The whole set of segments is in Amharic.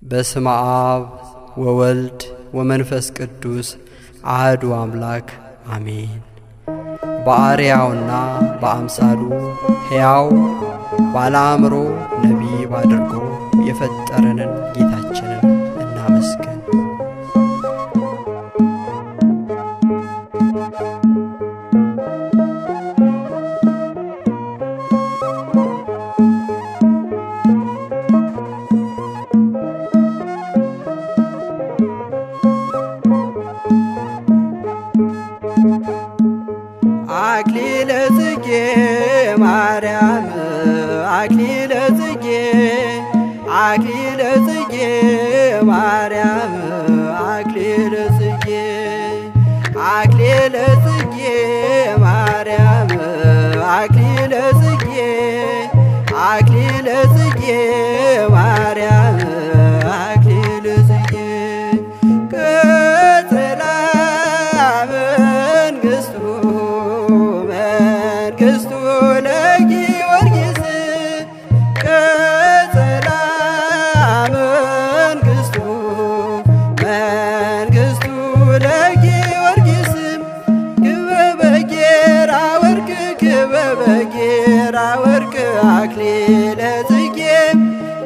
በስመ አብ ወወልድ ወመንፈስ ቅዱስ አሐዱ አምላክ አሜን። በአርአያውና በአምሳሉ ሕያው ባለ አእምሮ ነቢብ አድርጎ የፈጠረንን ጌታችንን እናመስግን። አክሊለ ጽጌ ማርያም አክሊለ ጽጌ አክሊለ ጽጌ ማርያም አክሊለ ጽጌ አክሊለ ጽጌ ማርያም አክሊለ ጽጌ አክሊለ ጽጌ ማርያም አክሊለ ጽጌ ቀጸላ መንግሥቱ ለጊዮርጊስ ቀጸላ መንግሥቱ ለጊዮርጊስ ክበበ ጌራ ወርቅ ክበበ ጌራ ወርቅ አክሊለ ጽጌ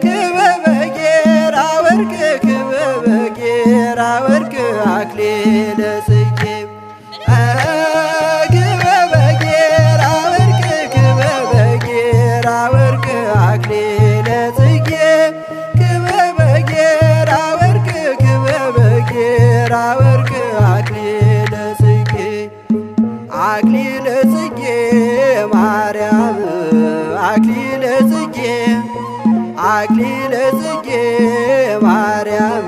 ክበበ ጌራ ወርቅ ክበበ ጌራ ወርቅ አክሊለ ጽጌ አክሊለ ጽጌ ክበበ ጌራ ወርቅ ክበበ ጌራ ወርቅ አክሊለ ጽጌ አክሊለ ጽጌ ማርያም አክሊለ ጽጌ አክሊለ ጽጌ ማርያም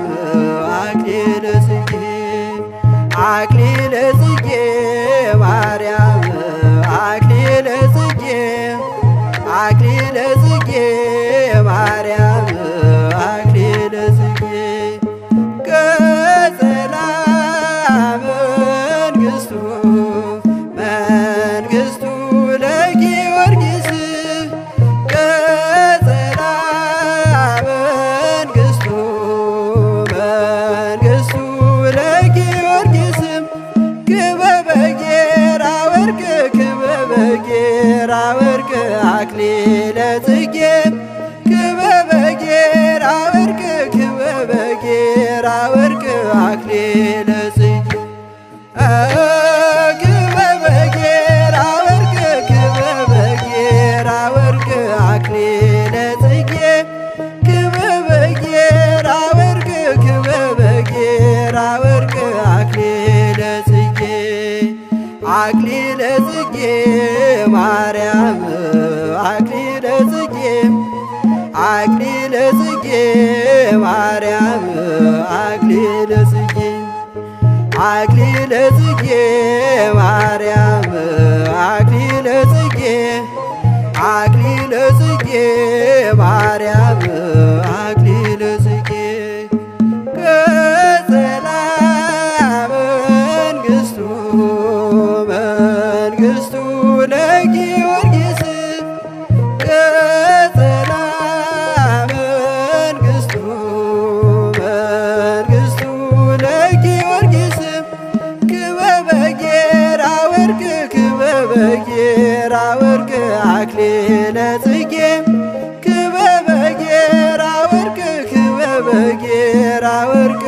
አክሊለ ጽጌ አክሊለ ጽጌ ማርያም አክሊለ ጽጌ አክሊለ ጽጌ ማርያም አክሊለ ጽጌ ቀጸላ መንግሥቱ ለጊዮርጊስ ቀጸላ መንግሥቱ ለጊዮርጊስ ክበበ ጌራ ወርቅ ክበበ ጌራ ወርቅ አክሊለ ጽጌ ክበበ ጌራ ወርቅ ክበበ ጌራ ወርቅ አክሊለ ጽጌ ክበበ ጌራ ወርቅ ክበበ ጌራ ወርቅ አክሊለ ጽጌ ክበበ ጌራ ወርቅ ክበበ ጌራ ወርቅ አክሊለ ጽጌ አክሊለ ጽጌ ማርያም አክሊለ ጽጌ አክሊለ ጽጌ ማርያም አክሊለ ጽጌ አክሊለ ጽጌ ማርያም አክሊለ ጽጌ አክሊለ ጽጌ ማርያም አክሊለ ጽጌ ቀጸላ መንግሥቱ ለጊዮርጊስ ቀጸላ መንግሥቱ ለጊዮርጊስ ክበበ ጌራ ወርቅ ክበበ ጌራ ወርቅ አክሊለ ጽጌ ክበበ ጌራ ወርቅ ክበበ ጌራ ወርቅ